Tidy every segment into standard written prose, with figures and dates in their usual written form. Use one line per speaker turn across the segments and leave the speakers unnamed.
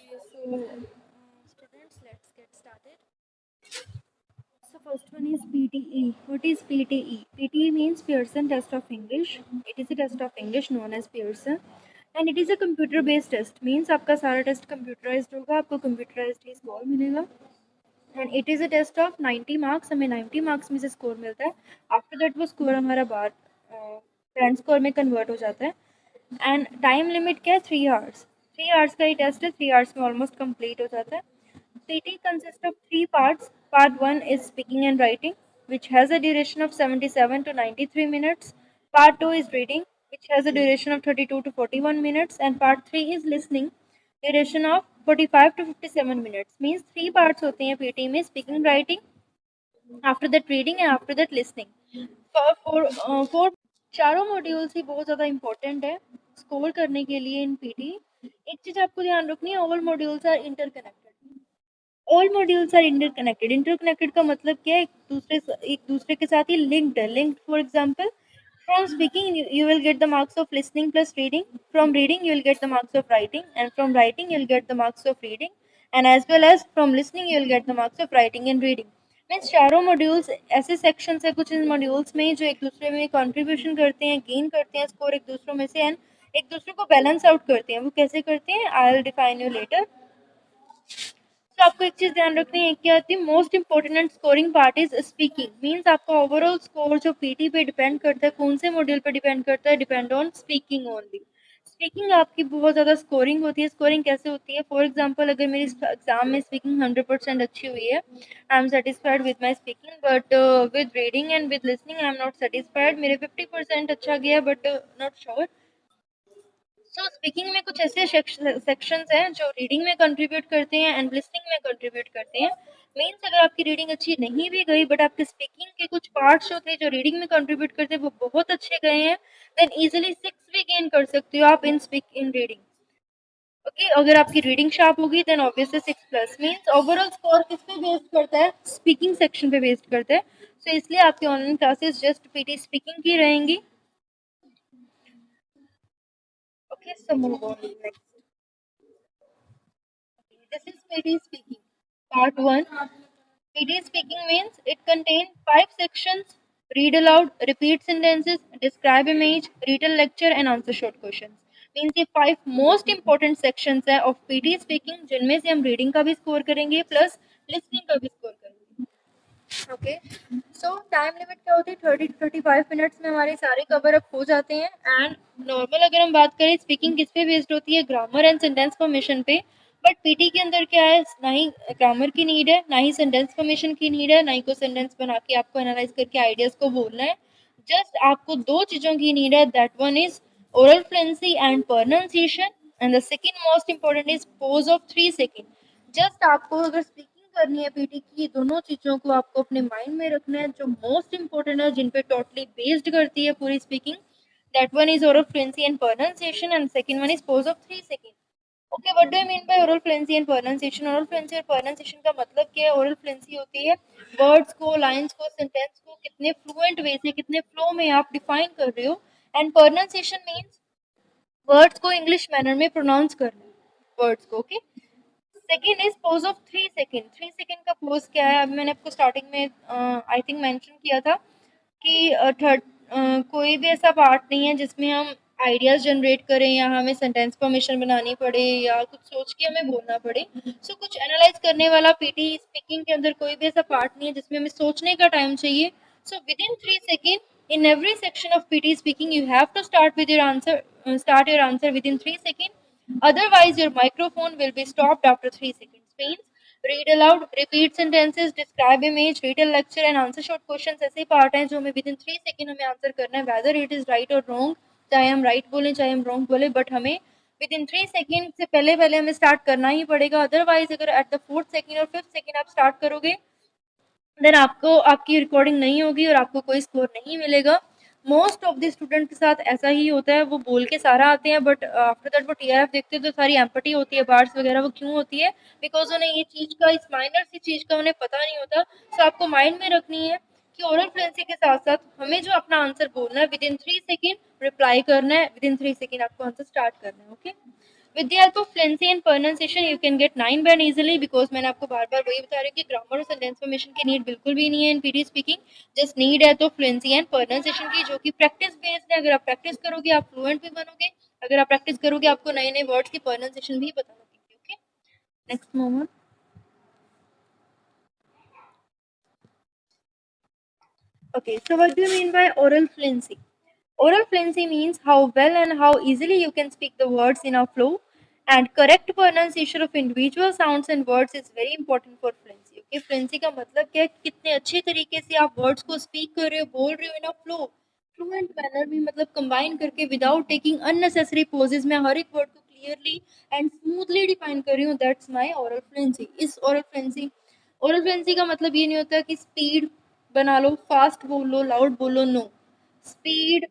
Students, let's get started. So first one is PTE. What is PTE? PTE means Pearson Test of English. It is a test of English known as Pearson, and it is a computer based test. Means आपका सारा test computerized होगा, आपको computerized ही score मिलेगा. And it is a test of 90 marks. हमें 90 marks में से score मिलता है. After that वो स्कोर हमारा बार फ्रेंड स्कोर में कन्वर्ट हो जाता है. एंड टाइम लिमिट क्या है? 3 आवर्स. 3 आवर्स का ही टेस्ट है. 3 आवर्स में ऑलमोस्ट कंप्लीट हो जाता है. PT consists of three parts. Part 1 is speaking and writing, which has a duration of 77 to 93 minutes. Part 2 is reading, which has a duration of 32 to 41 minutes. And Part 3 is listening, duration of 45 to 57 minutes. Means three parts होते हैं PT में: speaking, writing, after that reading, and after that listening. For चारों modules ही बहुत ज़्यादा important है score करने के लिए इन पीटी. एक चीज़ आपको ध्यान रखनी है, all modules are interconnected. All modules are interconnected. Interconnected का मतलब क्या है? एक दूसरे के साथ ही लिंक्ड है. Linked for example, from speaking you will get the marks of listening plus reading. From reading you will get the marks of writing, and from writing you will get the marks of reading, and as well as from listening you will get the marks of writing and reading. Means चारों modules ऐसे sections है कुछ इन modules में जो एक दूसरे में contribution करते हैं, गेन करते हैं स्कोर एक दूसरों में से, एंड एक दूसरे को बैलेंस आउट करते हैं. वो कैसे करते हैं, I will define you later. तो आपको एक चीज ध्यान रखनी है, क्या आती है? Most important and scoring part is speaking. Means आपका ओवरऑल स्कोर जो पीटी पे डिपेंड करता है, कौन से मॉड्यूल पे डिपेंड करता है? Depend on speaking only. Speaking आपकी बहुत ज़्यादा स्कोरिंग होती है. स्कोरिंग कैसे होती है? फॉर एग्जाम्पल, अगर मेरी एग्जाम में स्पीकिंग 100% अच्छी हुई है, I am satisfied with my speaking, but with reading and with listening I am not satisfied. मेरे 50% अच्छा गया but not sure. So speaking में कुछ ऐसे सेक्शंस हैं जो रीडिंग में कंट्रीब्यूट करते हैं एंड लिसनिंग में कंट्रीब्यूट करते हैं. मीन्स अगर आपकी रीडिंग अच्छी नहीं भी गई बट आपके स्पीकिंग के कुछ पार्ट्स जो थे जो रीडिंग में कंट्रीब्यूट करते हैं वो बहुत अच्छे गए हैं, देन इजीली 6 भी गेन कर सकते हो आप इन रीडिंग. ओके, अगर आपकी रीडिंग शार्प होगी then obviously 6+. Means overall score किस पे बेस्ड करता है? स्पीकिंग सेक्शन पे बेस्ड करता है. सो इसलिए आपकी online classes just PT speaking की रहेंगी. Okay, so move on next. This is PD speaking. Part 1. PD speaking means it contains 5 sections: read aloud, repeat sentences, describe image, retell lecture, and answer short questions. Means ये 5 most important sections है of PD speaking, जिनमें से हम reading का भी score करेंगे plus listening का भी score करेंगे. ओके, सो टाइम लिमिट क्या होती है? 30 to 35 मिनट्स में हमारे सारे कवर अप हो जाते हैं. एंड नॉर्मल अगर हम बात करें, स्पीकिंग किस पे बेस्ड होती है? ग्रामर एंड सेंटेंस फॉर्मेशन पे. बट पीटी के अंदर क्या है? ना ही ग्रामर की नीड है, ना ही सेंटेंस फॉर्मेशन की नीड है, ना ही कोई सेंटेंस बना के आपको एनालाइज करके आइडियाज को बोलना है. जस्ट आपको दो चीज़ों की नीड है. That one is oral fluency and pronunciation, and the second most important is pose of 3 second. Just आपको अगर स्पीकिंग करनी है पीटी की, दोनों चीज़ों को आपको अपने माइंड में रखना है जो मोस्ट इंपॉर्टेंट है, जिन पे टोटली बेस्ड करती है पूरी speaking. That one is oral fluency and pronunciation, and second one is pose of 3 second. Okay, what do I mean by oral fluency and pronunciation? Oral fluency और pronunciation का मतलब क्या है? ओरल फ्लुएंसी होती है वर्ड्स को, lines को, sentence को कितने फ्लुएंट वे से, कितने फ्लो में आप डिफाइन कर रहे हो. एंड प्रोनाउंसिएशन मीन्स वर्ड्स को इंग्लिश मैनर में प्रोनाउंस करना, वर्ड्स को. Okay, second is pose of 3 second. 3 second का पोज क्या है? अभी मैंने आपको स्टार्टिंग में आई थिंक मेंशन किया था कि कोई भी ऐसा पार्ट नहीं है जिसमें हम आइडियाज जनरेट करें या हमें सेंटेंस फॉर्मेशन बनानी पड़े या कुछ सोच के हमें बोलना पड़े. सो कुछ एनालाइज करने वाला पीटी स्पीकिंग के अंदर कोई भी ऐसा पार्ट नहीं है जिसमें हमें सोचने का टाइम चाहिए. So with in 3 second in every section of PT speaking you have to start your answer within 3 seconds. Otherwise, your microphone will be stopped after 3 seconds. Means read aloud, repeat sentences, describe image, read a lecture, and answer short questions. ऐसे part हैं जो हमें within 3 seconds हमें answer करना है, whether it is right or wrong. चाहे हम right बोलें चाहे हम wrong बोलें, बट हमें within 3 seconds से पहले पहले हमें स्टार्ट करना ही पड़ेगा. अदरवाइज अगर at the 4th second और 5th second आप स्टार्ट करोगे देन आपको आपकी रिकॉर्डिंग नहीं होगी और आपको कोई स्कोर नहीं मिलेगा. मोस्ट ऑफ द स्टूडेंट के साथ ऐसा ही होता है, वो बोल के सारा आते हैं बट आफ्टर दैट वो टीआरएफ देखते हैं तो सारी एम्पटी होती है, बार्स वगैरह. वो क्यों होती है? बिकॉज उन्हें ये चीज़ का, इस माइनर सी चीज़ का उन्हें पता नहीं होता. सो आपको माइंड में रखनी है कि ओरल फ्लुएंसी के साथ साथ हमें जो अपना आंसर बोलना है विद इन 3 सेकेंड रिप्लाई करना है, विद इन 3 सेकेंड आपको आंसर स्टार्ट करना है. Okay, With the help of fluency and pronunciation you can get 9 band easily, because मैंने आपको बार बार वही बता रही हूँ कि ग्रामर और सेंटेंस फॉर्मेशन की नीड बिल्कुल भी नहीं है इन पीटी स्पीकिंग। जस्ट नीड है तो फ्लुएंसी एंड प्रोनाउंसिएशन की, जो कि प्रैक्टिस बेस्ड है। अगर आप प्रैक्टिस करोगे आप फ्लुएंट भी बनोगे, अगर आप प्रैक्टिस करोगे आपको नए नए वर्ड्स की प्रोनाउंसिएशन भी पता लगेगी। Okay, next moment. Okay, so what do you mean by oral fluency? Oral fluency means how well and how easily you can speak the words in a flow, and correct pronunciation of individual sounds and words is very important for fluency. Okay, fluency का मतलब क्या है, कितने अच्छे तरीके से आप words को speak कर रहे हो, बोल रहे हो in a flow, fluent manner में, मतलब combine करके without taking unnecessary pauses, मैं हर एक word को clearly and smoothly define कर रही हूँ, that's my oral fluency. इस oral fluency का मतलब ये नहीं होता कि speed बना लो, फास्ट बोल लो, लाउड बोलो, नो। स्पीड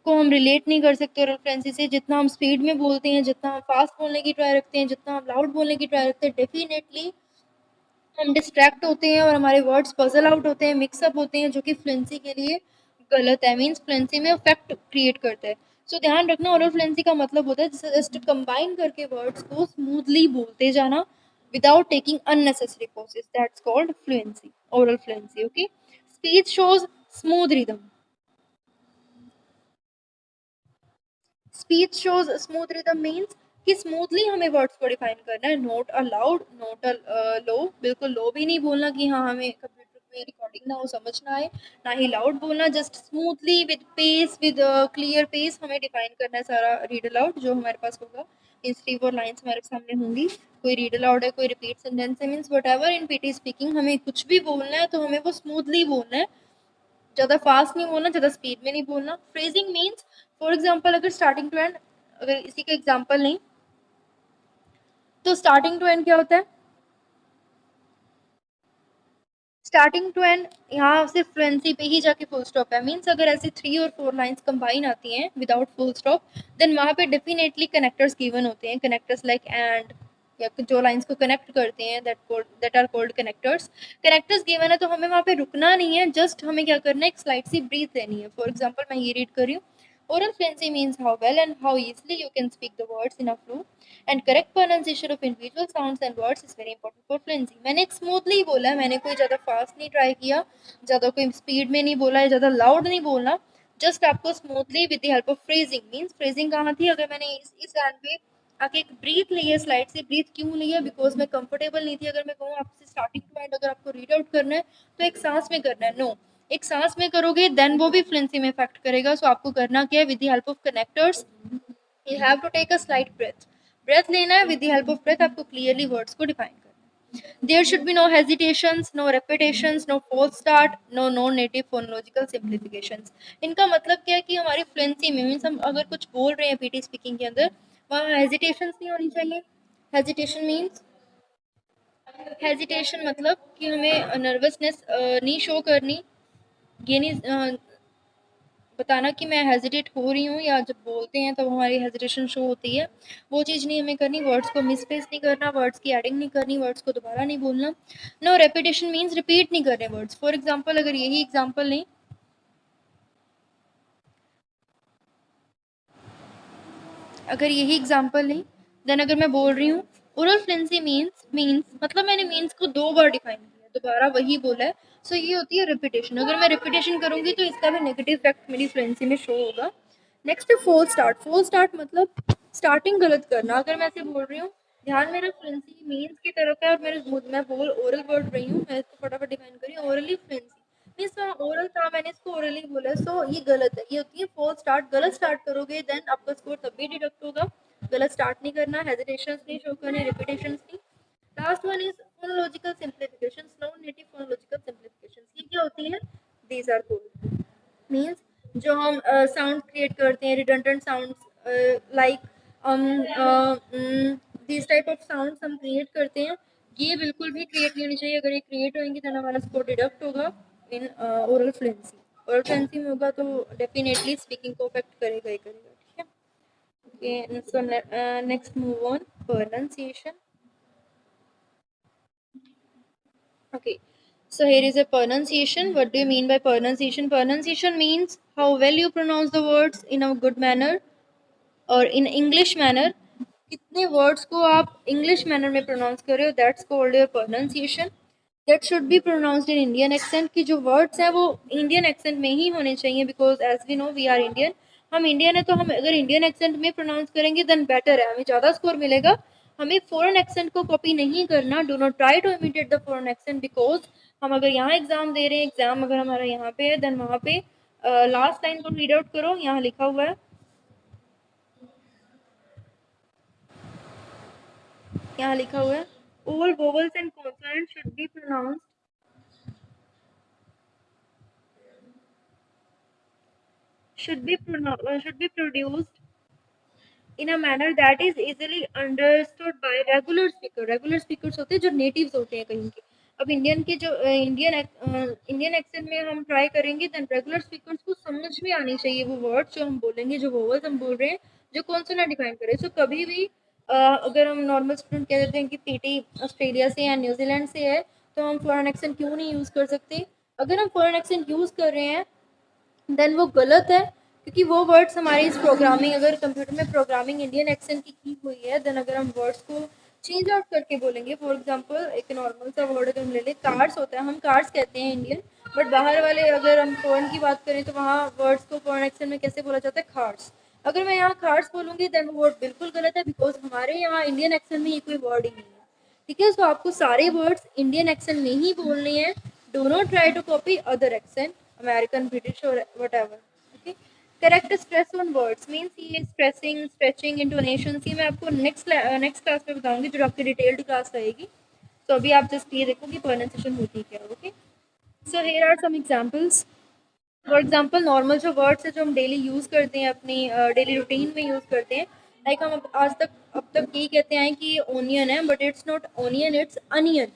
को हम रिलेट नहीं कर सकते ओरल फ्लुएंसी से। जितना हम स्पीड में बोलते हैं, जितना हम फास्ट बोलने की ट्राई रखते हैं, जितना हम लाउड बोलने की ट्राई रखते हैं, डेफिनेटली हम डिस्ट्रैक्ट होते हैं और हमारे वर्ड्स पजल आउट होते हैं, मिक्सअप होते हैं, जो कि फ्लुएंसी के लिए गलत है, मीन्स फ्लुएंसी में इफेक्ट क्रिएट करता है। सो ध्यान रखना, ओरल फ्लुएंसी का मतलब होता है जस्ट कंबाइन करके वर्ड्स को स्मूथली बोलते जाना without taking unnecessary pauses, that's called fluency, oral fluency. Okay, speech shows smooth rhythm. Speech shows smooth rhythm means कि स्मूथली हमें वर्ड्स को डिफाइन करना है, नोट अ लाउड, नोट अ लो। बिल्कुल लो भी नहीं बोलना कि हाँ हमें कंप्यूटर में रिकॉर्डिंग ना हो, समझ ना आए, ना ही लाउड बोलना। Just smoothly with pace, with clear pace हमें डिफाइन करना है सारा रीड अलाउड जो हमारे पास होगा। इन 3-4 लाइन्स हमारे सामने होंगी, कोई रीड अलाउड है, कोई रिपीट सेंटेंस है, means what ever in PT speaking हमें कुछ भी बोलना है तो हमें वो स्मूथली बोलना है, ज़्यादा फास्ट नहीं बोलना, ज़्यादा स्पीड में नहीं बोलना। फ्रेजिंग मीन्स, फॉर एग्जाम्पल अगर स्टार्टिंग टू एंड, अगर इसी का एग्जाम्पल नहीं तो स्टार्टिंग टू एंड क्या होता है, स्टार्टिंग टू एंड यहाँ सिर्फ फ्लुएंसी पे ही जाके फुल स्टॉप है। मीन्स अगर ऐसे 3 और 4 लाइन्स कंबाइन आती हैं विदाउट फुल स्टॉप, देन वहाँ पे डेफिनेटली कनेक्टर्स गिवन होते हैं, कनेक्टर्स लाइक एंड, या जो लाइन्स को कनेक्ट करते हैं that are called connectors. Connectors given है तो हमें वहाँ पे रुकना नहीं है, जस्ट हमें क्या करना है, एक स्लाइड सी ब्रीथ लेनी है। फॉर एग्जाम्पल मैं ये रीड कर रही हूँ, oral fluency means how well and how easily you can speak the words in a flow, and correct pronunciation of individual sounds and words is very important for fluency. मैंने एक smoothly बोला है, मैंने कोई ज़्यादा फास्ट नहीं try किया, ज़्यादा कोई स्पीड में नहीं बोला है, ज़्यादा लाउड नहीं बोलना, जस्ट आपको smoothly with the help of phrasing. Means phrasing कहाँ थी, अगर मैंने इस हैंड पे आके एक ब्रीथ ली है, स्लाइड से ब्रीथ क्यों ली है, बिकॉज मैं कंफर्टेबल नहीं थी। अगर मैं कहूँ आपसे स्टार्टिंग टू एंड अगर आपको रीड आउट करना है तो एक सांस में करना है, नो, एक सांस में करोगे देन वो भी फ्लुएंसी में इफेक्ट करेगा। सो आपको करना क्या है, with the help of connectors you have to take a slight breath, breath लेना है, with the help of breath आपको क्लियरली वर्ड्स को डिफाइन करना है। There should be no hesitations, no repetitions, no forth start, no non native phonological simplifications. इनका मतलब क्या है कि हमारी फ्लुएंसी में, मीन्स हम अगर कुछ बोल रहे हैं पीटी स्पीकिंग के अंदर, वहाँ हेजिटेशंस नहीं होनी चाहिए। हेजिटेशन मीन्स, हेजिटेशन मतलब कि हमें नर्वसनेस नहीं शो करनी, ये नहीं बताना कि मैं हेजिटेट हो रही हूँ, या जब बोलते हैं तब तो हमारी हेजिटेशन शो होती है, वो चीज़ नहीं हमें करनी। वर्ड्स को मिसप्लेस नहीं करना, वर्ड्स की एडिंग नहीं करनी, वर्ड्स को दोबारा नहीं बोलना। नो रेपिटेशन मीन्स रिपीट नहीं करने वर्ड्स। फॉर एग्जाम्पल अगर यही एग्जाम्पल लें, देन अगर मैं बोल रही हूँ ओरल फ्लुएंसी मीन्स मतलब मैंने मीन्स को 2 बार डिफाइन किया, दोबारा वही बोला है। सो ये होती है रिपीटेशन। अगर मैं रिपीटेशन करूंगी तो इसका भी नेगेटिव इफेक्ट मेरी फ्लुएंसी में शो होगा। नेक्स्ट है फोल स्टार्ट। फोल स्टार्ट मतलब स्टार्टिंग गलत करना। अगर मैं ऐसे बोल रही हूँ, ध्यान मेरा फ्लुएंसी मीन्स की तरफ है और मैं बोल ओरल बोल रही हूँ, मैं इसको फटाफट डिफाइन करी, ओरली फ्लुएंसी मीन्स वहाँ ओरल था, मैंने इसको ओरली बोला, सो ये गलत है, ये होती है फोल स्टार्ट। गलत स्टार्ट करोगे देन आपका स्कोर तब भी डिडक्ट होगा। गलत स्टार्ट नहीं करना, हेजिटेशंस नहीं शो करने, रिपीटेशंस नहीं। Last one is phonological simplifications, non native phonological simplifications. ये क्या होती है, दीज आर कॉल्ड मीन्स जो हम साउंड क्रिएट करते हैं, redundant sounds like this type of sounds हम क्रिएट करते हैं, ये बिल्कुल भी क्रिएट नहीं होनी चाहिए। अगर ये क्रिएट होंगी तो हमारा स्कोर डिडक्ट होगा in oral fluency. Oral fluency में होगा तो डेफिनेटली स्पीकिंग को अफेक्ट करेगा ही करेगा, ठीक है। Okay, so next move on pronunciation. Okay, so here is a pronunciation. What do you mean by pronunciation? Pronunciation means how well you pronounce the words in a good manner or in English manner. कितने words को आप English manner में pronounce कर रहे हो, that's called your pronunciation. That should be pronounced in Indian accent, की जो words हैं वो इंडियन एक्सेंट में ही होने चाहिए, because as we know we are Indian, हम इंडियन है, तो हम अगर इंडियन एक्सेंट में प्रोनाउंस करेंगे देन बेटर है, हमें ज़्यादा स्कोर मिलेगा। हमें फॉरेन एक्सेंट को कॉपी नहीं करना, do not try to imitate the foreign accent, because हम अगर यहाँ एग्जाम दे रहे हैं, एग्जाम अगर हमारा यहाँ पे है, देन वहाँ पे लास्ट लाइन को रीड आउट करो, यहाँ लिखा हुआ है, यहाँ लिखा हुआ है, all vowels and consonants should be produced in a manner that is easily understood by regular speaker। Regular speakers होते हैं जो नेटिव्स होते हैं कहीं के। अब इंडियन के जो इंडियन एक्सेंट में हम ट्राई करेंगे, देन रेगुलर स्पीकर्स को समझ में आनी चाहिए वो वर्ड जो हम बोलेंगे, जो वोवल्स हम बोल रहे हैं, जो कॉन्सोनेंट डिफाइन करें। सो कभी भी अगर हम नॉर्मल स्टूडेंट कह देते हैं कि पीटी ऑस्ट्रेलिया से या न्यूजीलैंड से है, तो हम फॉरेन एक्सेंट क्यों नहीं यूज़ कर सकते? अगर हम फॉरेन एक्सेंट यूज़ कर रहे हैं देन वो गलत है, क्योंकि वो वर्ड्स हमारे इस प्रोग्रामिंग, अगर कंप्यूटर में प्रोग्रामिंग इंडियन एक्सेंट की हुई है, देन अगर हम वर्ड्स को चेंज आउट करके बोलेंगे, फॉर एग्जांपल एक नॉर्मल सा वर्ड अगर हम ले लें, कार्ड्स होता है, हम कार्ड्स कहते हैं इंडियन, बट बाहर वाले अगर हम फॉरेन की बात करें तो वहाँ वर्ड्स को फॉरेन एक्सेंट में कैसे बोला जाता है? कार्ड्स। अगर मैं यहाँ कार्ड्स बोलूँगी देन वो वर्ड बिल्कुल गलत है, बिकॉज हमारे यहाँ इंडियन एक्सेंट में ये कोई वर्ड ही नहीं है। ठीक है, सो आपको सारे वर्ड्स इंडियन एक्सेंट में ही बोलने हैं। Do not try to copy other accent, American, British और whatever. Okay, correct stress on words means ये स्ट्रेसिंग, स्ट्रेचिंग, इंटोनेशंस, ये मैं आपको नेक्स्ट क्लास में बताऊंगी, जो आपकी डिटेल्ड क्लास रहेगी। तो अभी आप जस्ट ये देखो कि प्रोनाउंसिएशन होती क्या है। Okay, so here are some examples. For example normal जो वर्ड्स है जो हम डेली यूज़ करते हैं, अपनी डेली रूटीन में यूज़ करते हैं, लाइक हम आज तक अब तक यही कहते हैं कि ये ओनियन है, but it's not onion, it's onion.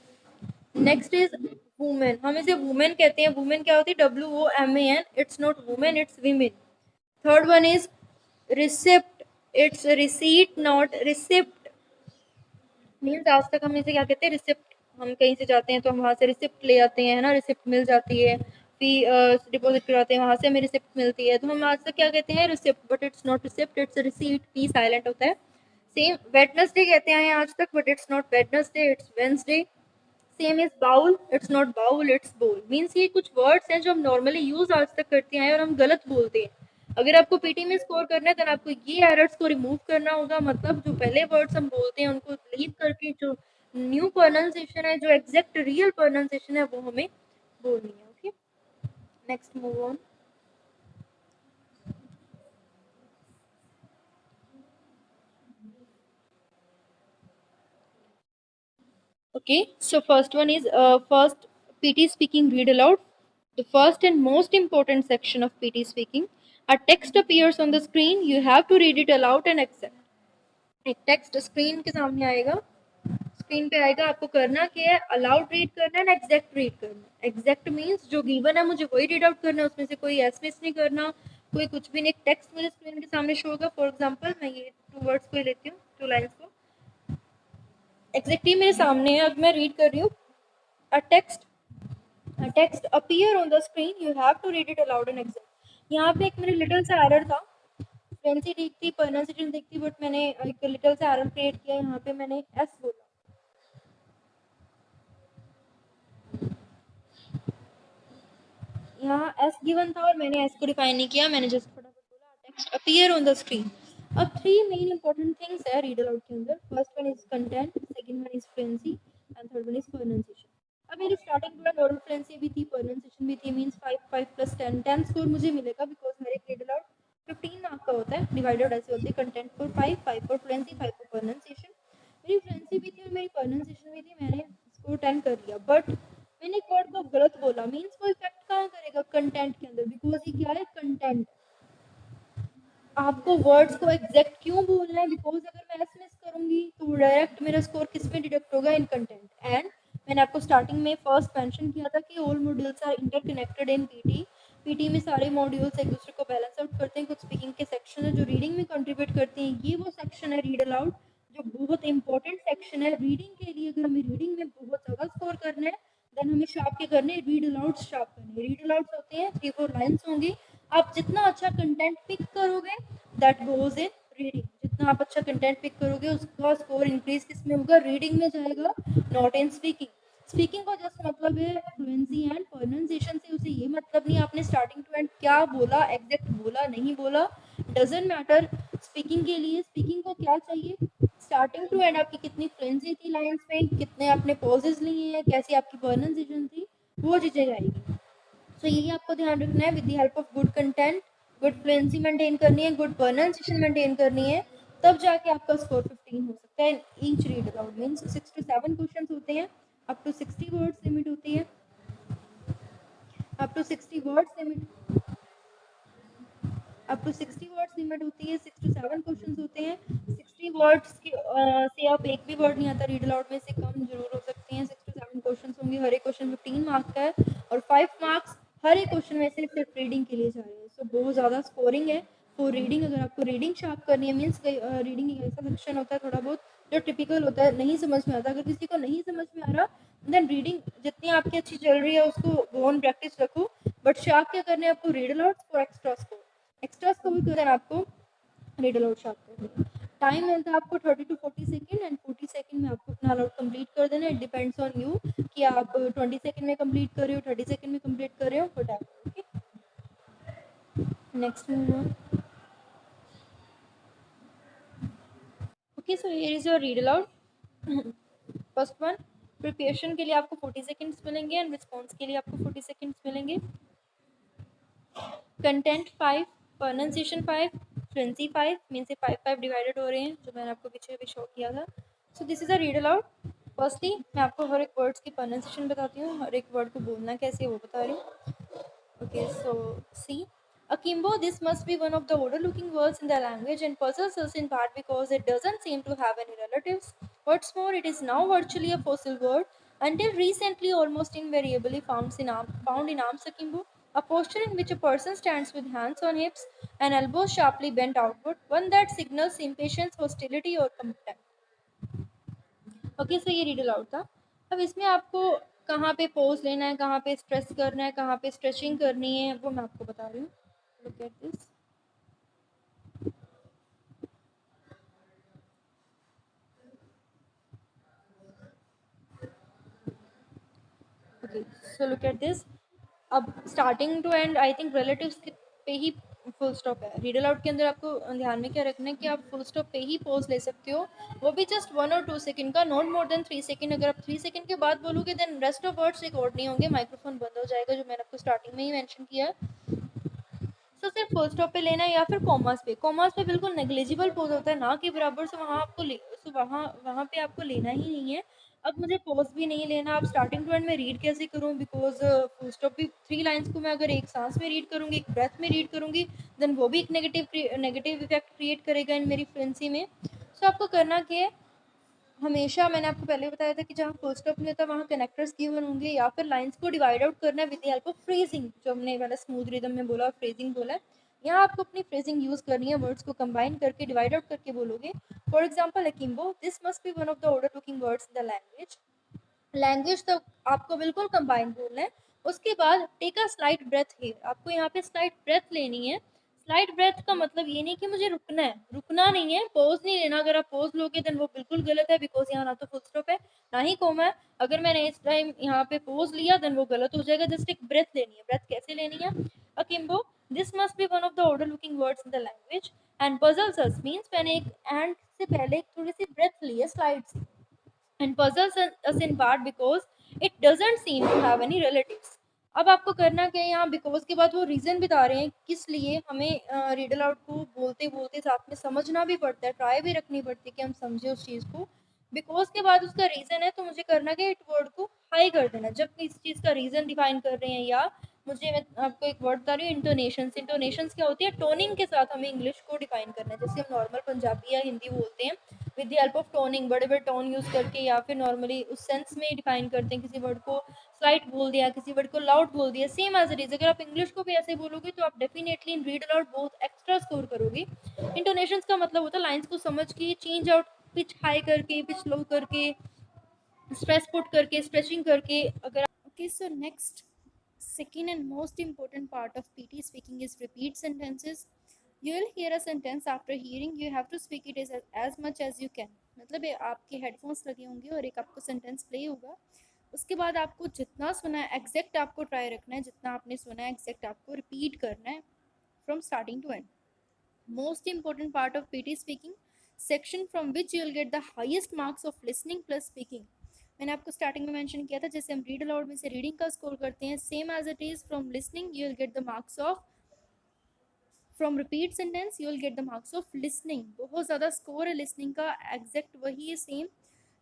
Next is women, हम इसे वुमेन कहते हैं, वुमेन क्या होती है? WOMAN, it's not women, it's women. Third one is receipt, it's receipt not receipt, means आज तक हम इसे क्या कहते हैं? रिसिप्ट। हम कहीं से जाते हैं तो हम वहाँ से रिसिप्ट ले आते हैं, है ना, रिसिप्ट मिल जाती है, फी डिपॉजिट कराते हैं, वहाँ से हमें रिसिप्ट मिलती है, तो हम आज तक क्या कहते हैं? Receipt, but it's not receipt, it's receipt, P silent होता है। सेम वेडनेसडे कहते हैं आज तक, but it's not Wednesday, it's Wednesday. Same is bowl, it's not bowl, it's bowl. Means ये कुछ वर्ड्स हैं जो हम नॉर्मली यूज आज तक करते हैं और हम गलत बोलते हैं। अगर आपको पीटी में स्कोर करना है तो आपको ये एरर्स को रिमूव करना होगा, मतलब जो पहले वर्ड्स हम बोलते हैं उनको लीव करके जो न्यू प्रोनाउंसिएशन है, जो एग्जैक्ट रियल प्रोनाउंसिएशन है, वो हमें बोलनी है। Okay, next move on. Okay, so first one is first PT speaking read aloud. The first and most important section of PT speaking. A text appears on the screen. You have to read it aloud and accept. एक text screen के सामने आएगा, screen पे आएगा, आपको करना क्या है? अलाउड रीड करना है ना एग्जैक्ट रीड करना है। एग्जैक्ट मीन्स जो गिवन है मुझे वही रीड आउट करना है, उसमें से कोई एस मिस नहीं करना, कोई कुछ भी नहीं। टेक्स्ट मुझे स्क्रीन के सामने शो होगा, फॉर एग्जाम्पल मैं ये 2 वर्ड्स को लेती हूँ, 2 लाइन्स को, एग्जैक्टली मेरे सामने है, अब मैं रीड कर रही हूँ। A text appear on the screen, you have to read it aloud and exact. यहाँ पे एक मेरे लिटिल सा एरर था, फ्लुएंसी ठीक थी, प्रोनाउंसिएशन ठीक थी, बट मैंने एक लिटिल सा एरर क्रिएट किया, यहाँ पे मैंने एस बोला, यहाँ एस गिवन था और मैंने एस को डिफाइन नहीं किया, मैंने जस्ट फटाफट बोला text appear on the screen. अब 3 मेन इंपॉर्टेंट थिंग्स है रीड अलाउड के अंदर। First one is content, second one is fluency and third one is pronunciation. अब मेरी स्टार्टिंग पूरा नॉर्मल फ्लुएंसी भी थी, प्रोनाउंसिएशन भी थी, मींस 5 5 प्लस 10 10 स्कोर मुझे मिलेगा, बिकॉज मेरे रीड अलाउड 15 मार्क का होता है, डिवाइडेड ऐसे होते हैं, content for 5 5 for fluency 5 for pronunciation. मेरी फ्लुएंसी भी थी और मेरी प्रोनाउंसिएशन भी थी, मैंने स्कोर 10 कर लिया, बट मैंने एक वर्ड को गलत बोला, मीन्स वो इफेक्ट कहाँ करेगा? कंटेंट के अंदर, बिकॉज ये क्या है? कंटेंट। आपको वर्ड्स को एग्जैक्ट क्यों बोलना है? बिकॉज अगर मैं एस मिस करूंगी तो डायरेक्ट मेरा स्कोर किस में डिडक्ट होगा? इन कंटेंट। एंड मैंने आपको स्टार्टिंग में फर्स्ट मेंशन किया था कि all modules are interconnected in PT. PT में सारे मॉड्यूल्स एक दूसरे को बैलेंस आउट करते हैं, कुछ स्पीकिंग के सेक्शन है जो रीडिंग में कंट्रीब्यूट करते हैं, ये वो सेक्शन है रीड अलाउड जो बहुत इंपॉर्टेंट सेक्शन है रीडिंग के लिए। अगर हमें रीडिंग में बहुत ज़्यादा स्कोर करना है देन हमें शार्प के करने, रीड अलाउड शार्प करने। रीड अलाउड होते हैं 3 4 लाइन्स होंगी, आप जितना अच्छा कंटेंट पिक करोगे दैट गोज इन रीडिंग, जितना आप अच्छा कंटेंट पिक करोगे उसका स्कोर इंक्रीज किस में होगा, रीडिंग में जाएगा, नॉट इन स्पीकिंग। स्पीकिंग का जस्ट मतलब है फ्लुएंसी एंड प्रोनाउंसिएशन से उसे ये मतलब नहीं आपने स्टार्टिंग टू एंड क्या बोला, एग्जैक्ट बोला नहीं बोला, डजेंट मैटर। स्पीकिंग के लिए स्पीकिंग को क्या चाहिए, स्टार्टिंग टू एंड आपकी कितनी फ्लुएंसी थी लाइंस में, कितने आपने पॉजेज लिए हैं, कैसी आपकी प्रोनाउंसिएशन थी, वो चीजें आएगी। सो यही आपको ध्यान रखना है। With the help of good content, good fluency maintain करनी है, गुड प्रोनाउंसिएशन मेंटेन करनी है, तब जाके आपका स्कोर 15 हो सकता है। Each read aloud means 6 to 7 question होते हैं, अप टू 60 वर्ड्स लिमिट होती है, up to 60 words limit, up to 60 words limit होती है, 6 to 7 क्वेश्चन होते हैं। 60 वर्ड्स से आप एक भी वर्ड नहीं आता रीड अलाउड में से कम जरूर हो सकते हैं। 6 to 7 क्वेश्चन होंगे, हर एक क्वेश्चन 15 मार्क्स का है और 5 मार्क्स हर एक क्वेश्चन में से सिर्फ रीडिंग के लिए जा रहे हैं। सो बहुत ज़्यादा स्कोरिंग है फॉर रीडिंग। अगर आपको रीडिंग शार्प करनी है मीन्स रीडिंग एक ऐसा सेक्शन होता है थोड़ा बहुत जो टिपिकल होता है, नहीं समझ में आता। अगर किसी को नहीं समझ में आ रहा देन रीडिंग जितनी आपकी अच्छी चल रही है उसको गो ऑन प्रैक्टिस रखो, बट शार्प क्या करने आपको read aloud for extra score. Extra score कर आपको रीड अलाउड शार्प करना है। टाइम मिलता है आपको 30 to 40 सेकेंड एंड 40 सेकेंड में आपको अपना अलाउड कंप्लीट कर देना है। इट डिपेंड्स ऑन यू कि आप 20 सेकेंड में कंप्लीट कर रहे हो, 30 सेकेंड में कंप्लीट कर रहे हो, whatever. Okay, next move on. Okay, so here is your read aloud. First one, preparation के लिए आपको 40 सेकेंड्स मिलेंगे एंड रिस्पॉन्स के लिए आपको 40 सेकेंड्स मिलेंगे। कंटेंट 5, प्रोनाउंसिएशन 5, फ्लुएंसी 5, मीन से 5 डिवाइडेड हो रहे हैं जो मैंने आपको पीछे भी शो किया था। So this is a read aloud. Firstly मैं आपको हर एक वर्ड्स की प्रोनाउंसिएशन बताती हूँ, हर एक वर्ड को बोलना कैसे वो बता रही हूँ। Okay, so see akimbo, this must be one of the older looking words in the language and puzzles us in part because it doesn't seem to have any relatives. What's more, it is now virtually a fossil word, until recently almost invariably found in arms akimbo, a posture in which a person stands with hands on hips and elbows sharply bent outward, one that signals impatience, hostility or contempt. Okay, so ये read allowed था। अब इसमें आपको कहाँ पे pose लेना है, कहाँ पे स्ट्रेस करना है, कहाँ पे स्ट्रेचिंग करनी है, वो मैं आपको बता रही हूँ। Look at this. Okay, so look at this. अब starting to end I think relatives पे ही फुल स्टॉप है। रीड अलाउड के अंदर आपको ध्यान में क्या रखना है कि आप फुल स्टॉप पे ही पॉज ले सकते हो, वो भी जस्ट 1 or 2 सेकंड का, नॉट मोर देन 3 सेकंड। अगर आप 3 सेकंड के बाद बोलोगे then rest of words record नहीं होंगे, माइक्रोफोन बंद हो जाएगा, जो मैंने आपको स्टार्टिंग में ही मेंशन किया है। तो सिर्फ फुल स्टॉप पे लेना है या फिर कॉमास पे। कॉमास पे बिल्कुल नेग्लिजिबल पोज होता है ना के बराबर, से वहाँ आपको वहाँ पे आपको लेना ही नहीं है। अब मुझे पॉज भी नहीं लेना, अब स्टार्टिंग टू एंड में रीड कैसे करूँ, बिकॉज फुल स्टॉप भी 3 लाइन्स को मैं अगर एक सांस में रीड करूँगी, एक ब्रेथ में रीड करूँगी, देन वो भी एक नेगेटिव इफेक्ट क्रिएट करेगा इन मेरी फ्लुएंसी में। सो आपको करना क्या है, हमेशा मैंने आपको पहले बताया था कि जहाँ फुल स्टॉप नहीं होता वहाँ कनेक्टर्स गिवन होंगे, या फिर लाइंस को डिवाइड आउट करना है with the help of phrasing, जो हमने वाला स्मूथ रिदम में बोला, फ्रेजिंग बोला है। यहाँ आपको अपनी फ्रेजिंग यूज करनी है, वर्ड्स को कंबाइन करके डिवाइड आउट करके बोलोगे। For example, akimbo, this must be one of the older looking words in the language. Language तो आपको बिल्कुल कंबाइन बोलना है। उसके बाद take a slight breath here, आपको यहाँ पे स्लाइट ब्रेथ लेनी है। स्लाइट ब्रेथ का मतलब ये नहीं कि मुझे रुकना है, रुकना नहीं है, पॉज नहीं लेना। अगर आप पॉज लोगे देन वो बिल्कुल गलत है, बिकॉज यहाँ ना तो फुल स्टॉप है ना ही कोमा है। अगर मैंने इस टाइम यहाँ पे पॉज लिया देन वो गलत हो जाएगा। जस्ट एक ब्रेथ लेनी है। ब्रेथ कैसे लेनी है, akimbo, this must be one of the older looking words in the language and puzzles us, means मैंने एक एंड से पहले एक थोड़ी सी ब्रेथ ली है स्लाइड से, and puzzles us in part because it doesn't seem to have any relatives. अब आपको करना क्या है, यहाँ बिकॉज के बाद वो रीज़न बता रहे हैं किस लिए हमें रीड अलाउड को बोलते बोलते साथ में समझना भी पड़ता है, ट्राई भी रखनी पड़ती है कि हम समझे उस चीज़ को। बिकॉज के बाद उसका रीज़न है, तो मुझे करना क्या, इट वर्ड को हाई कर देना जब इस चीज़ का रीज़न डिफाइन कर रहे हैं। या मुझे, मैं आपको एक वर्ड बता रही हूँ, इंटोनेशंस। इंटोनेशंस क्या होती है, टोनिंग के साथ हमें इंग्लिश को डिफाइन करना है। जैसे हम नॉर्मल पंजाबी या हिंदी बोलते हैं with the help of toning, बड़े बड़े टोन यूज़ करके, या फिर नॉर्मली उस सेंस में डिफाइन करते हैं। किसी वर्ड को स्लाइट बोल दिया, किसी वर्ड को लाउड बोल दिया, सेम एज इट इज। अगर आप इंग्लिश को भी ऐसे बोलोगे तो आप डेफिनेटली इन रीड अलाउड बहुत एक्स्ट्रा स्कोर करोगे। इंटोनेशंस का मतलब होता है लाइंस को समझ के, चेंज आउट, पिच हाई करके, पिच लो करके, स्ट्रेस पुट करके, स्ट्रेचिंग करके। अगर okay, so next second and most important part of PT speaking is repeat sentences. You will hear a sentence, after hearing you have to speak it as much as you can. मतलब आपके headphones लगे होंगे और एक आपको sentence play होगा, उसके बाद आपको जितना सुना है एग्जैक्ट आपको ट्राई रखना है, जितना आपने सुना है एग्जैक्ट आपको रिपीट करना है from starting to end. Most important part of PT speaking section from which you will get the highest marks of listening plus speaking. मैंने आपको स्टार्टिंग में मेंशन किया था, जैसे हम रीड अलाउड में से रीडिंग का स्कोर करते हैं, same as it is from listening you will get the marks of, from repeat sentence you will get the marks of listening. बहुत ज़्यादा स्कोर है लिसनिंग का, एग्जैक्ट वही है सेम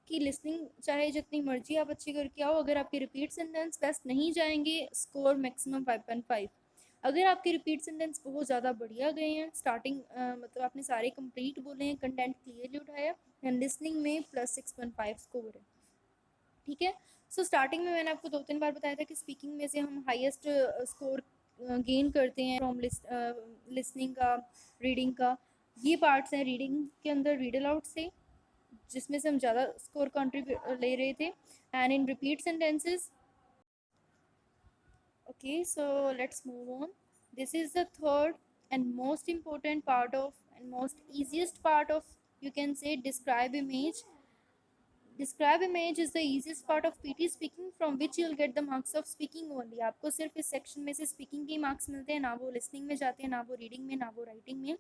कि लिसनिंग चाहे जितनी मर्जी आप अच्छी करके आओ, अगर आपके रिपीट सेंटेंस बेस्ट नहीं जाएंगे स्कोर मैक्सिमम 5.5। अगर आपके रिपीट सेंटेंस बहुत ज़्यादा बढ़िया गए हैं, स्टार्टिंग मतलब आपने सारे कंप्लीट बोले हैं, कंटेंट क्लियरली उठाया, एंड लिसनिंग में +6.5 स्कोर है। ठीक है, सो स्टार्टिंग में मैंने आपको 2-3 बार बताया था कि स्पीकिंग में से हम हाईएस्ट स्कोर गेन करते हैं फ्रॉम लिसनिंग का, रीडिंग का। ये पार्ट्स हैं रीडिंग के अंदर, रीड अलाउड से, जिसमें से हम ज़्यादा स्कोर कंट्रीब्यूट ले रहे थे, and in repeat sentences. Okay, so let's move on. This is the third and most important part of, and most easiest part of, you can say, describe image. Describe image is the easiest part of PT speaking, from which you will get the marks of speaking only. आपको सिर्फ इस section में से speaking के marks मिलते हैं, ना वो लिसनिंग में जाते हैं, ना वो रीडिंग में, ना वो राइटिंग में।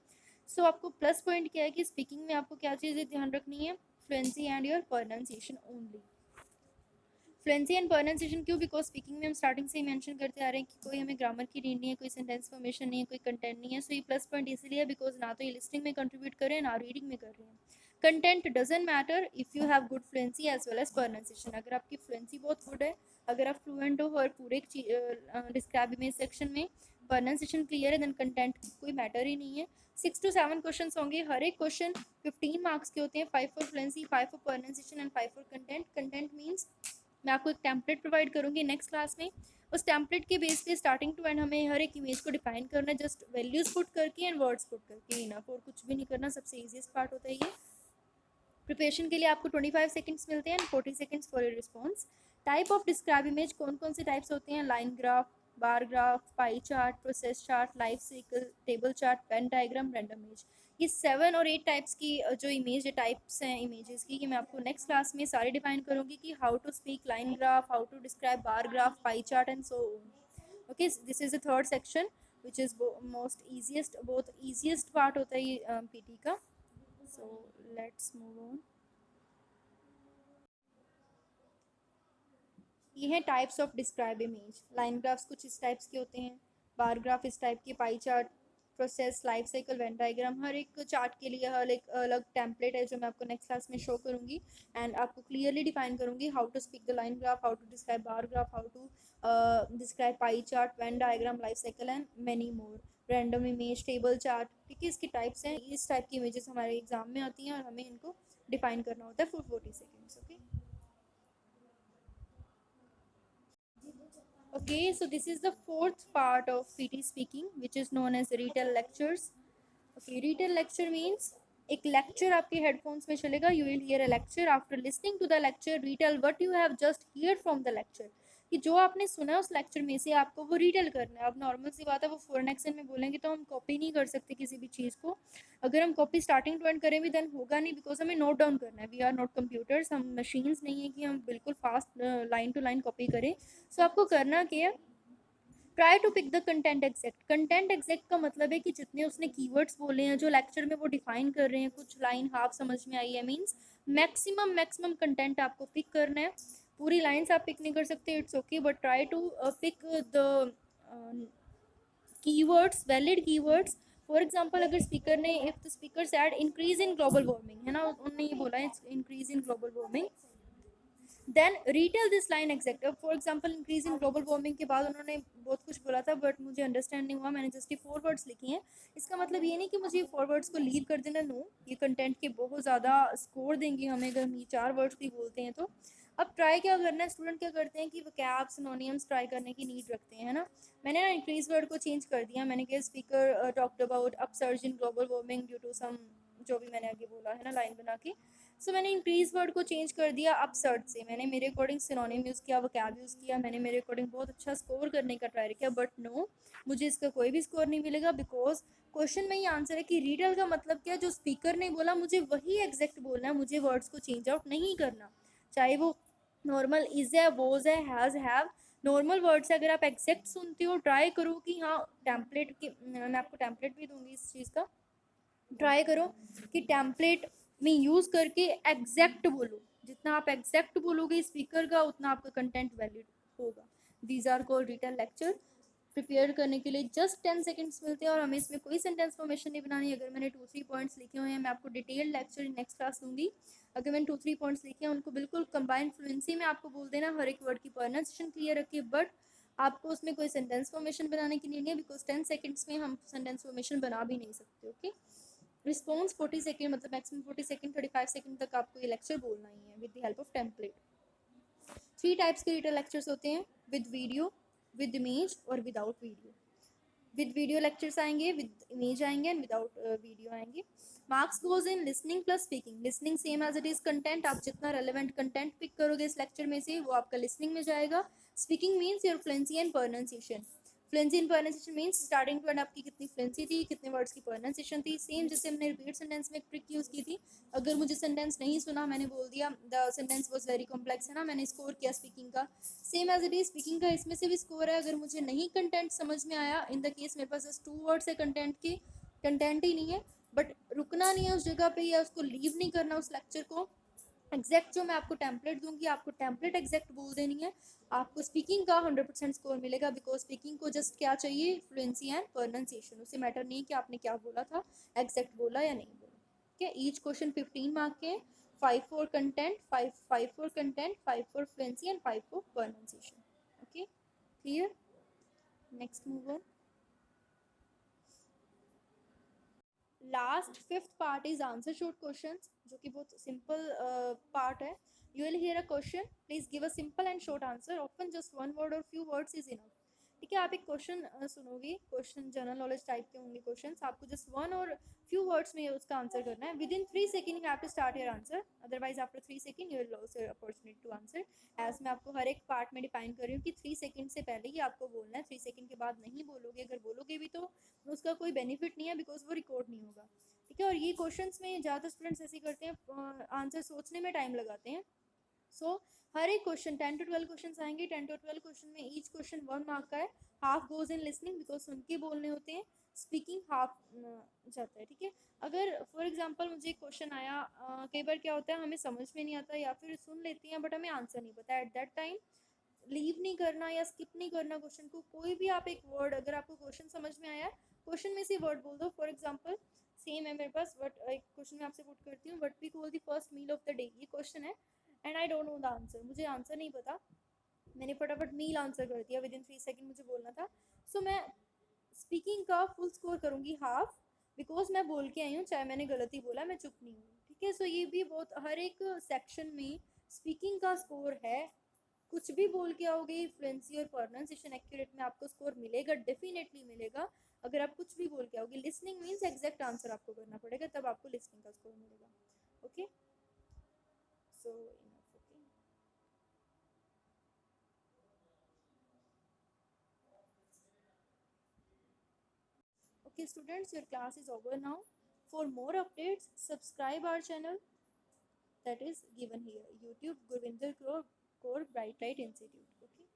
सो आपको प्लस पॉइंट क्या है कि स्पीकिंग में आपको क्या चीज़ें ध्यान रखनी है, fluency and your pronunciation only. Fluency and pronunciation क्यों, बिकॉज स्पीकिंग में हम स्टार्टिंग से ही मेंशन करते आ रहे हैं कि कोई हमें ग्रामर की नीड नहीं है, कोई सेंटेंस फॉर्मेशन नहीं है, कोई कंटेंट नहीं है। सो ये प्लस पॉइंट इसीलिए बिकॉज ना तो ये लिस्टिंग में कंट्रीब्यूट कर रहे हैं, ना रीडिंग में कर रहे हैं। Content doesn't matter if you have good fluency as well as pronunciation. अगर आपकी फ्लुएंसी बहुत गुड है, अगर आप फ्लुएंट हो और पूरे डिस्क्राइब इमेज सेक्शन में प्रोनाउंसिएशन क्लियर है, देन कंटेंट कोई मैटर ही नहीं है। 6 to 7 क्वेश्चन होंगे, हर एक क्वेश्चन 15 मार्क्स के होते हैं, 5 for fluency, 5 for pronunciation and 5 for content. Content means मैं आपको एक टेम्पलेट प्रोवाइड करूँगी नेक्स्ट क्लास में, उस टेम्पलेट के बेस पे स्टार्टिंग टू एंड हमें हर एक इमेज को डिफाइन करना है, जस्ट वैल्यूज पुट करके एंड वर्ड्स पुट करके, इनफ, और कुछ भी नहीं करना। सबसे ईजीएस्ट पार्ट होता है ये। प्रिपरेशन के लिए आपको 25 सेकंड्स मिलते हैं and 40 seconds for your response. Type of describe image कौन कौन से टाइप्स होते हैं, line graph, bar graph, pie chart, process chart, life cycle, table chart, Venn diagram, random image. ये 7 और 8 टाइप्स की जो इमेज टाइप्स हैं इमेजेस की, कि मैं आपको नेक्स्ट क्लास में सारे डिफाइन करूँगी कि how to speak line graph, how to describe bar graph, pie chart and so on. Okay, this is the third section which is most easiest, बहुत ईजिएस्ट पार्ट होता है ये पीटी का। So let's move on. ये है types of describe image. Line graphs कुछ इस types के होते हैं, बार ग्राफ इस टाइप के, pie chart, process, life cycle, Venn diagram. हर एक चार्ट के लिए हर एक अलग टेम्पलेट है जो मैं आपको नेक्स्ट क्लास में शो करूँगी, एंड आपको क्लियरली डिफाइन करूँगी how to speak the line graph, how to describe bar graph, how to describe pie chart, Venn diagram, life cycle and many more. Random image, table chart, ठीक है, इसकी types हैं। इस type की images हमारे exam में आती हैं और हमें इनको डिफाइन करना होता है for 40 seconds. Okay, Okay, so this is the fourth part of PT speaking, which is known as retail lectures. Okay, retail lecture means एक लेक्चर आपके हेडफोन्स में चलेगा, you will hear a lecture, after listening to the lecture retell what you have just hear from the lecture. कि जो आपने सुना है उस लेक्चर में से आपको वो रिटेल करना है। अब नॉर्मल सी बात है, वो फॉरेन एक्सेंट में बोलेंगे तो हम कॉपी नहीं कर सकते किसी भी चीज़ को। अगर हम कॉपी स्टार्टिंग टू एंड करें भी देन होगा नहीं, बिकॉज हमें नोट डाउन करना है। वी आर नॉट कंप्यूटर्स, हम मशीन्स नहीं है कि हम बिल्कुल fast line to line copy करें। सो आपको करना क्या है, try to pick the content exact. Content exact का मतलब है कि जितने उसने कीवर्ड्स बोले हैं जो लेक्चर में वो डिफाइन कर रहे हैं, कुछ लाइन हाफ समझ में आई है, मीन्स मैक्सिमम मैक्सिमम कंटेंट आपको पिक करना है। पूरी लाइन्स आप पिक नहीं कर सकते, it's okay, but try to pick the keywords, valid keywords. For example, अगर स्पीकर ने, if the speaker said increase in global warming, है ना, उन्होंने ये बोला है increase in global warming, then retail this line exact. अब for example increase in global warming के बाद उन्होंने बहुत कुछ बोला था, बट मुझे अंडरस्टैंड नहीं हुआ, मैंने जस्ट ये 4 वर्ड्स लिखी हैं। इसका मतलब ये नहीं कि मुझे ये 4 वर्ड्स को लीव कर देना, नो, ये कंटेंट के बहुत ज़्यादा स्कोर देंगे हमें अगर हम ये 4 वर्ड्स भी बोलते हैं तो। अब ट्राई क्या करना है, स्टूडेंट क्या करते हैं कि वो कैप सिनोनियम्स ट्राई करने की नीड रखते हैं, है ना। मैंने ना इंक्रीज वर्ड को चेंज कर दिया, मैंने कहा speaker talked about upsurge in global warming due to some, जो भी मैंने आगे बोला है ना लाइन बना के। सो मैंने इंक्रीज वर्ड को चेंज कर दिया अपसर्ट से, मैंने मेरे अकॉर्डिंग सिनोनिम यूज़ किया, वोकैब यूज़ किया, मैंने मेरे अकॉर्डिंग बहुत अच्छा स्कोर करने का ट्राई किया, बट नो, मुझे इसका कोई भी स्कोर नहीं मिलेगा, बिकॉज क्वेश्चन में ही आंसर है कि रीडल का मतलब क्या, जो स्पीकर ने बोला मुझे वही एग्जैक्ट बोलना है, मुझे वर्ड्स को चेंज आउट नहीं करना, चाहे वो नॉर्मल इज है, वोज है, हैज़, हैव, नॉर्मल वर्ड्स है। अगर आप एग्जैक्ट सुनते हो, ट्राई करो कि हाँ टेम्पलेट की, मैं आपको टेम्पलेट भी दूंगी इस चीज़ का, ट्राई करो कि टेम्पलेट में यूज़ करके एग्जैक्ट बोलो, जितना आप एग्जैक्ट बोलोगे स्पीकर का उतना आपका कंटेंट वैलिड होगा। These are called written lecture. Prepare करने के लिए जस्ट 10 सेकेंड्स मिलते हैं और हमें इसमें कोई सेंटेंस फॉर्मेशन नहीं बनानी। अगर मैंने 2-3 पॉइंट्स लिखे हुए हैं, मैं आपको डिटेल लेक्चर नेक्स्ट क्लास दूंगी। अगर मैंने 2-3 पॉइंट्स लिखे हैं उनको बिल्कुल कंबाइंड फ्लुएंसी में आपको बोल देना, हर एक वर्ड की प्रोनाउंसिएशन क्लियर रखिए, बट आपको उसमें कोई सेंटेंस फॉर्मेशन बनाने की नहीं है, बिकॉज 10 सेकेंड्स में हम सेंटेंस फॉर्मेशन बना भी नहीं सकते। ओके, रिस्पॉन्स 40 सेकेंड, मतलब मैक्सिमम 40 सेकेंड, 35 सेकेंड तक आपको ये लेक्चर बोलना ही है with the help of template. 3 types के रिटन लेक्चर्स होते हैं, विद वीडियो, विद इमेज और without video. With video lectures आएंगे, विद इमेज आएंगे एंड विदाउट वीडियो आएंगे। Marks goes in listening plus speaking. Listening same as it is content, आप जितना relevant content pick करोगे इस लेक्चर में से वो आपका लिसनिंग में जाएगा। Speaking means your fluency and pronunciation. Fluency and pronunciation means starting to end आपकी कितनी फ्लुएंसी थी, कितने वर्ड्स की प्रोनाउंसिएशन थी। सेम जैसे हमने रिपीट सेंटेंस में एक ट्रिक यूज़ की थी, अगर मुझे सेंटेंस नहीं सुना, मैंने बोल दिया the sentence was very complex, है ना, मैंने स्कोर किया स्पीकिंग का। Same as it is speaking का इसमें से भी स्कोर है। अगर मुझे नहीं कंटेंट समझ में आया, इन द केस मेरे पास जस्ट 2 वर्ड्स है कंटेंट के, कंटेंट ही नहीं है, बट रुकना नहीं है उस जगह पे या उसको लीव नहीं करना उस लेक्चर को। एग्जैक्ट जो मैं आपको टेम्पलेट दूंगी, आपको टेम्पलेट एग्जैक्ट बोल देनी है। आपको स्पीकिंग का 100% स्कोर मिलेगा, बिकॉज स्पीकिंग को जस्ट क्या चाहिए, फ्लुएंसी एंड प्रोनाउंसिएशन। उसे मैटर नहीं कि आपने क्या बोला था, एग्जैक्ट बोला या नहीं बोला। ठीक है, ईच क्वेश्चन 15 मार्क के, 5 for content, 5 for content, 5 for fluency and 5 for pronunciation. Okay, clear? Next move on. Last 5th part is answer short questions, जो कि बहुत सिंपल पार्ट है। You will hear a question, please give a simple and short answer, often just one word और few words is enough. ठीक है, आप एक question सुनोगे, क्वेश्चन जनरल नॉलेज टाइप के होंगे क्वेश्चंस, आपको जस्ट वन और फ्यू वर्ड्स में उसका आंसर करना है। Within 3 second you have to start your answer, otherwise after 3 second you will loss your opportunity to answer. As मैं आपको हर एक पार्ट में डिफाइन कर रही हूँ कि 3 सेकेंड से पहले ही आपको बोलना है, 3 सेकेंड के बाद नहीं बोलोगे, अगर बोलोगे भी तो उसका कोई बेनिफिट नहीं है, बिकॉज वो रिकॉर्ड नहीं होगा। ठीक है, और ये क्वेश्चंस में ज़्यादातर स्टूडेंट्स ऐसे करते हैं, आंसर सोचने में टाइम लगाते हैं। सो हर एक क्वेश्चन 10 to 12 क्वेश्चन आएंगे, 10 to 12 क्वेश्चन में ईच क्वेश्चन 1 मार्क का है। Half goes in listening, because सुन के बोलने होते हैं, स्पीकिंग हाफ जाता है। ठीक है, अगर फॉर एग्जांपल मुझे एक क्वेश्चन आया, कई बार क्या होता है हमें समझ में नहीं आता या फिर सुन लेते हैं बट हमें आंसर नहीं पता, एट दैट टाइम लीव नहीं करना या स्किप नहीं करना क्वेश्चन को। कोई भी आप एक वर्ड, अगर आपको क्वेश्चन समझ में आया, क्वेश्चन में से वर्ड बोल दो। फॉर एग्जांपल सेम है मेरे पास, बट एक क्वेश्चन मैं आपसे पुट करती हूँ, what we call the first meal of the day, ये क्वेश्चन है and I don't know the answer, मुझे आंसर नहीं पता, मैंने फटाफट मील आंसर कर दिया, विद इन 3 सेकेंड मुझे बोलना था। सो मैं स्पीकिंग का फुल स्कोर करूँगी हाफ, बिकॉज मैं बोल के आई हूँ, चाहे मैंने गलत ही बोला, मैं चुप नहीं हूँ। ठीक है, सो ये भी बहुत, हर एक सेक्शन में स्पीकिंग का स्कोर है। कुछ भी बोल के आओगे, फ्लुएंसी और प्रोनाउंसिएशन एक्यूरेट में आपको स्कोर मिलेगा, डेफिनेटली मिलेगा। अगर आप कुछ भी बोल के आओगे, लिसनिंग मीन्स एग्जैक्ट आंसर आपको करना पड़ेगा, तब आपको लिसनिंग का स्कोर मिलेगा। Okay, so enough. Okay, okay students, your class is over now. For more updates, subscribe our channel that is given here, YouTube Gurvinder Kaur Bright Light Institute. Okay.